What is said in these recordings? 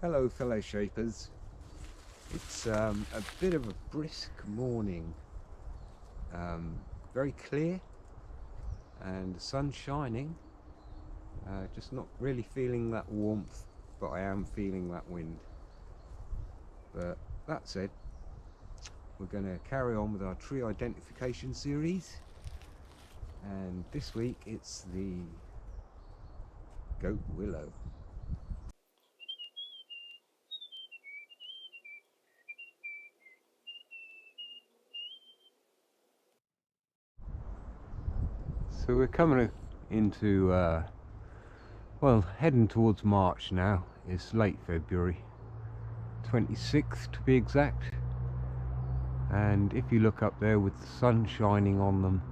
Hello fellow shapers. It's a bit of a brisk morning, very clear and the sun's shining, just not really feeling that warmth, but I am feeling that wind. But that said, we're going to carry on with our tree identification series, and this week it's the goat willow. So we're coming into, well, heading towards March now. It's late February, 26th to be exact. And if you look up there with the sun shining on them,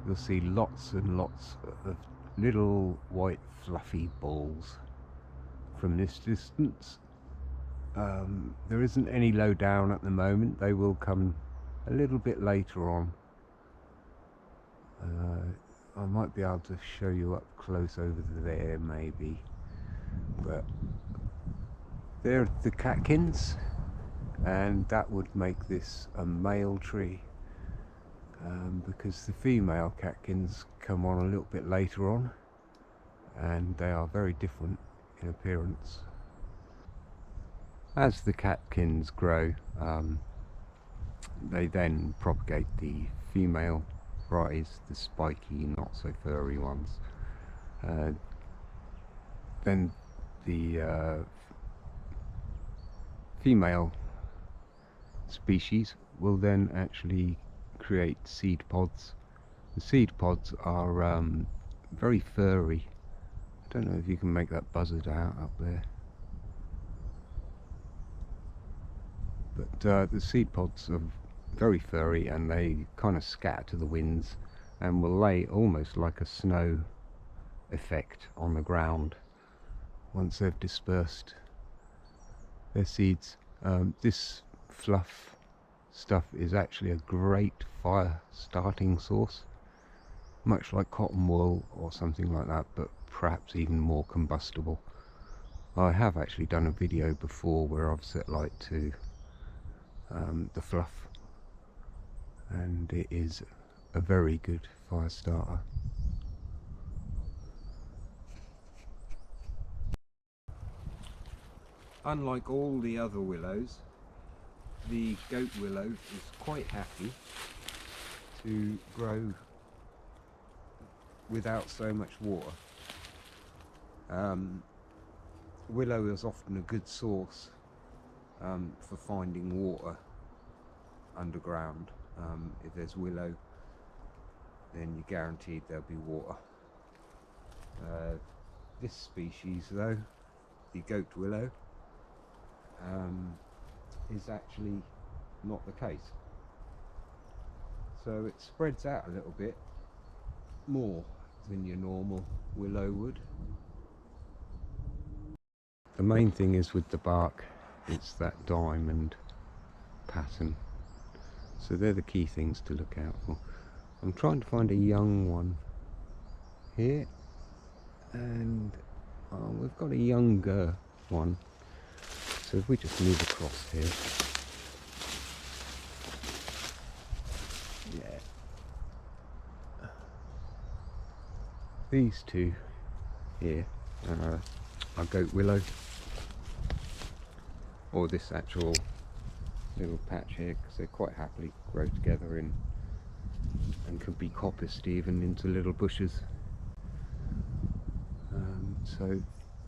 you'll see lots and lots of little white fluffy balls from this distance. There isn't any low down at the moment. They will come a little bit later on. I might be able to show you up close over there maybe, but they're the catkins, and that would make this a male tree, because the female catkins come on a little bit later on, and they are very different in appearance. As the catkins grow, they then propagate the female varieties, the spiky, not so furry ones. Then the female species will then actually create seed pods. The seed pods are very furry. I don't know if you can make that buzzard out up there, but the seed pods are very furry, and they kind of scatter to the winds and will lay almost like a snow effect on the ground once they've dispersed their seeds. This fluff stuff is actually a great fire starting source, much like cotton wool or something like that, but perhaps even more combustible. I have actually done a video before where I've set light to the fluff, and it is a very good fire starter. Unlike all the other willows, the goat willow is quite happy to grow without so much water. Willow is often a good source for finding water underground. If there's willow, then you're guaranteed there'll be water. This species though, the goat willow, is actually not the case. So it spreads out a little bit more than your normal willow would. The main thing is with the bark, it's that diamond pattern. So they're the key things to look out for. I'm trying to find a young one here, and we've got a younger one. So if we just move across here, yeah, these two here are goat willow, or this actual little patch here, because they quite happily grow together in, and could be coppiced even into little bushes. So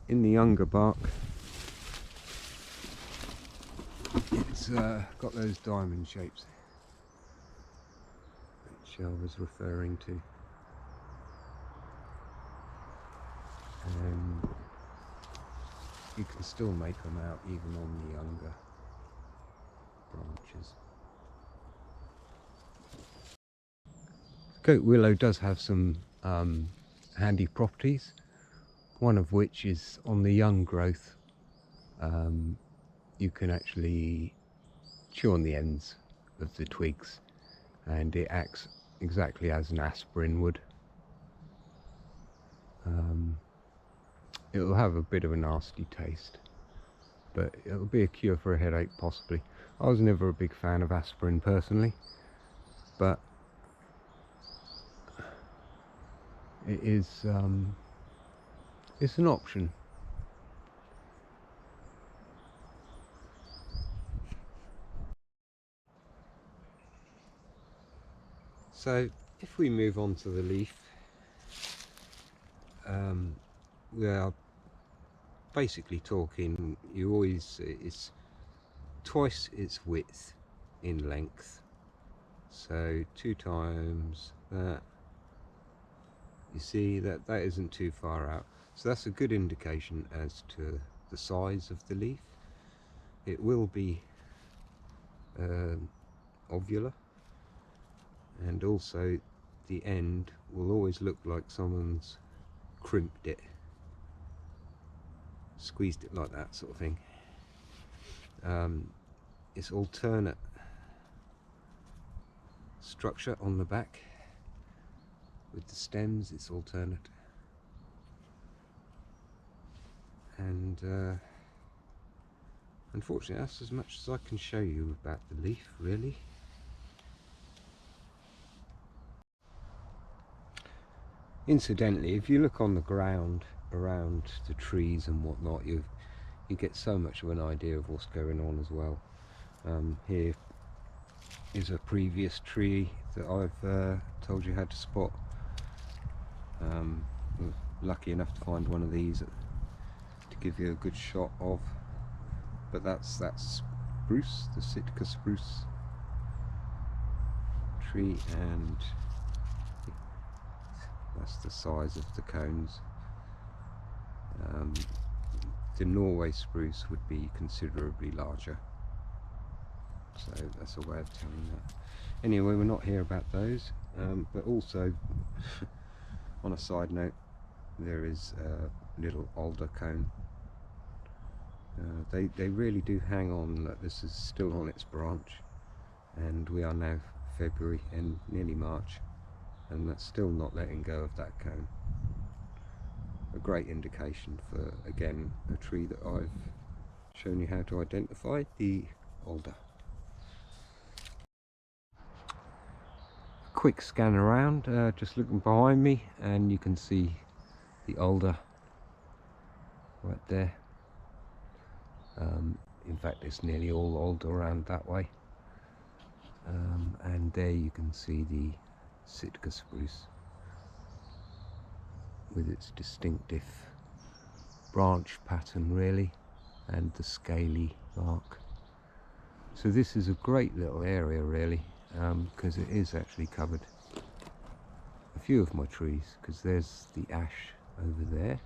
in the younger bark, it's got those diamond shapes which I was referring to, and you can still make them out even on the younger branches. Goat willow does have some handy properties, one of which is on the young growth. You can actually chew on the ends of the twigs, and it acts exactly as an aspirin would. It will have a bit of a nasty taste, but it'll be a cure for a headache possibly. I was never a big fan of aspirin personally, but it is it's an option. So if we move on to the leaf, we are basically talking, it's twice its width in length, so 2 times that. You see that isn't too far out, so that's a good indication as to the size of the leaf. It will be ovular, and also the end will always look like someone's crimped it, squeezed it like that sort of thing. It's alternate structure on the back. With the stems, it's alternate, and unfortunately that's as much as I can show you about the leaf, really. Incidentally, if you look on the ground around the trees and whatnot, you get so much of an idea of what's going on as well. Here is a previous tree that I've told you how to spot. Lucky enough to find one of these to give you a good shot of, but that's spruce, the Sitka spruce tree, and that's the size of the cones. The Norway spruce would be considerably larger, so that's a way of telling that. Anyway, we're not here about those, but also on a side note, there is a little alder cone. They really do hang on. That this is still on its branch, and we are now February and nearly March, and that's still not letting go of that cone. A great indication for, again, a tree that I've shown you how to identify, the alder. Quick scan around, just looking behind me, and you can see the alder right there. In fact, it's nearly all alder around that way, and there you can see the Sitka spruce with its distinctive branch pattern, really, and the scaly bark. So this is a great little area, really, because it is actually covered a few of my trees, because there's the ash over there,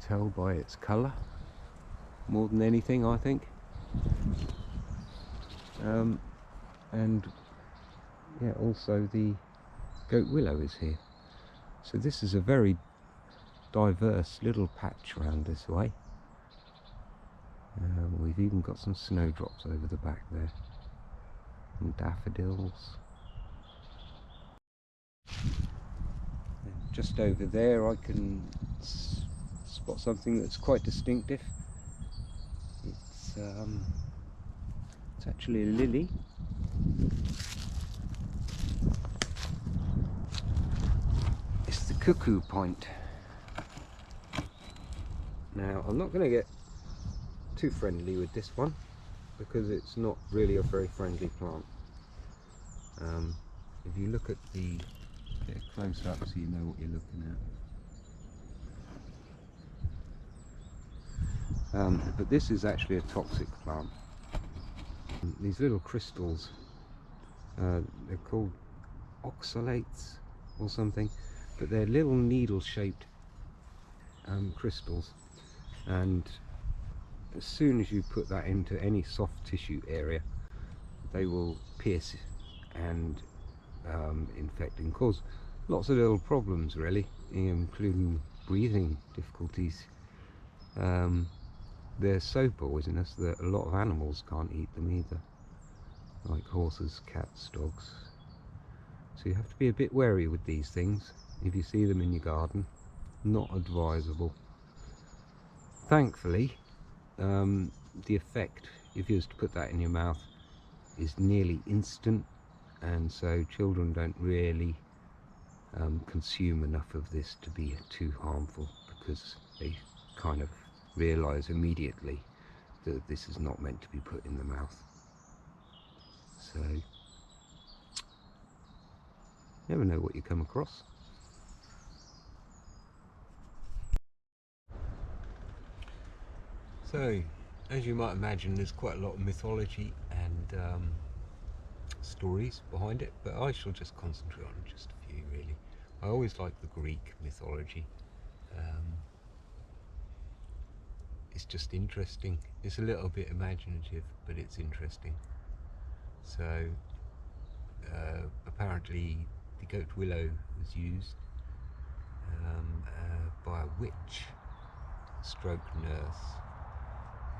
tell by its colour more than anything, I think. And yeah, also the goat willow is here. So this is a very diverse little patch around this way. We've even got some snowdrops over the back there, and daffodils. And just over there I can spot something that's quite distinctive. It's actually a lily. It's the cuckoo point. Now, I'm not going to get too friendly with this one, because it's not really a very friendly plant. If you look at the, get a close up so you know what you're looking at. But this is actually a toxic plant. These little crystals, they're called oxalates or something, but they're little needle-shaped crystals, and as soon as you put that into any soft tissue area, they will pierce and infect and cause lots of little problems, really, including breathing difficulties. They're so poisonous that a lot of animals can't eat them either, like horses, cats, dogs. So you have to be a bit wary with these things. If you see them in your garden, not advisable. thankfully the effect, if you was to put that in your mouth, is nearly instant, and so children don't really consume enough of this to be too harmful, because they kind of realise immediately that this is not meant to be put in the mouth. So never know what you come across. So, as you might imagine, there's quite a lot of mythology and stories behind it, but I shall just concentrate on just a few, really. I always like the Greek mythology. It's just interesting. It's a little bit imaginative, but it's interesting. So, apparently the goat Willow was used by a witch stroke nurse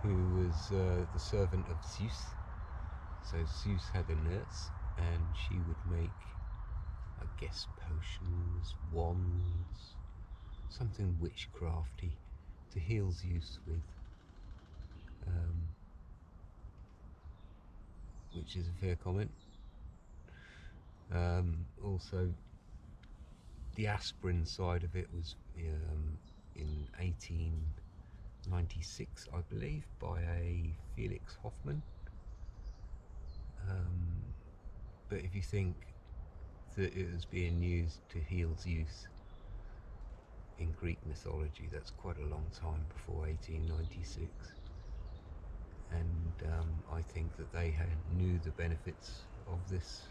who was the servant of Zeus. So Zeus had a nurse, and she would make, I guess, potions, wands, something witchcrafty to heal Zeus with, which is a fair comment. Also, the aspirin side of it was in 1896, I believe, by a Felix Hoffman. But if you think that it was being used to heal Zeus in Greek mythology, that's quite a long time before 1896. And I think that they knew the benefits of this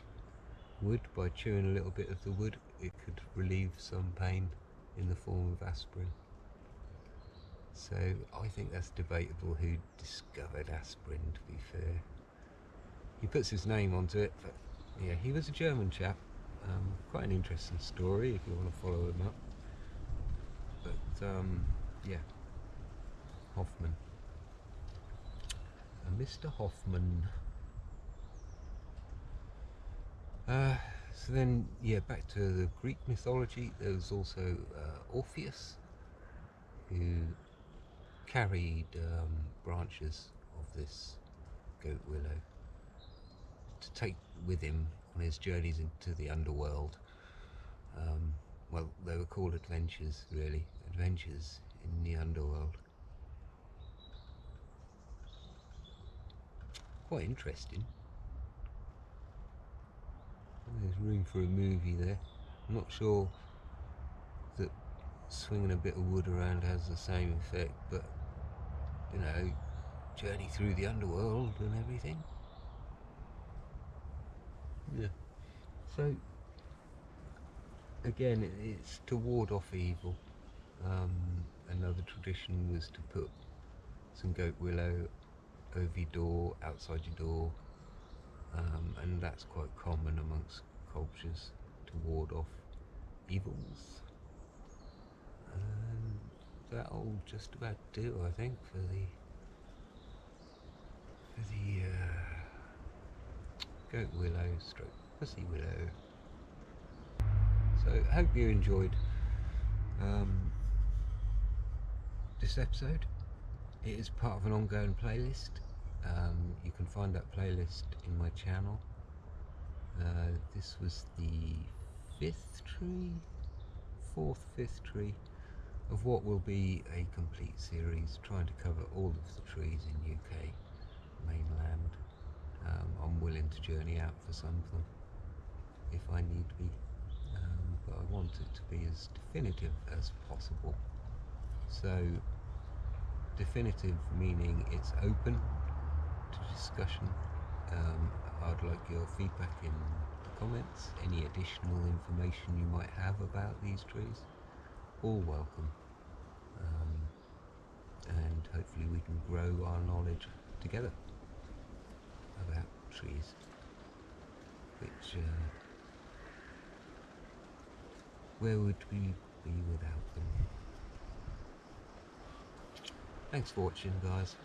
wood. By chewing a little bit of the wood, it could relieve some pain in the form of aspirin. So I think that's debatable who discovered aspirin, to be fair. He puts his name onto it, but yeah, he was a German chap. Quite an interesting story if you want to follow him up. But yeah, Hoffman. Mr. Hoffman. So then, yeah, back to the Greek mythology. There was also Orpheus, who carried branches of this goat willow to take with him on his journeys into the underworld. Well, they were called adventures, really. Adventures in the underworld. Quite interesting. There's room for a movie there. I'm not sure that swinging a bit of wood around has the same effect, but, you know, journey through the underworld and everything. Yeah. So, again, it's to ward off evil. Another tradition was to put some goat willow over your door, outside your door, and that's quite common amongst cultures, to ward off evils. And that'll just about do, I think, for the goat willow stroke pussy willow. So I hope you enjoyed this episode. It is part of an ongoing playlist. You can find that playlist in my channel. This was the fourth, fifth tree of what will be a complete series trying to cover all of the trees in UK mainland. I'm willing to journey out for some of them if I need to be, but I want it to be as definitive as possible. So definitive meaning it's open to discussion. I'd like your feedback in the comments, any additional information you might have about these trees, all welcome. And hopefully we can grow our knowledge together about trees, which where would we be without them? Thanks for watching, guys.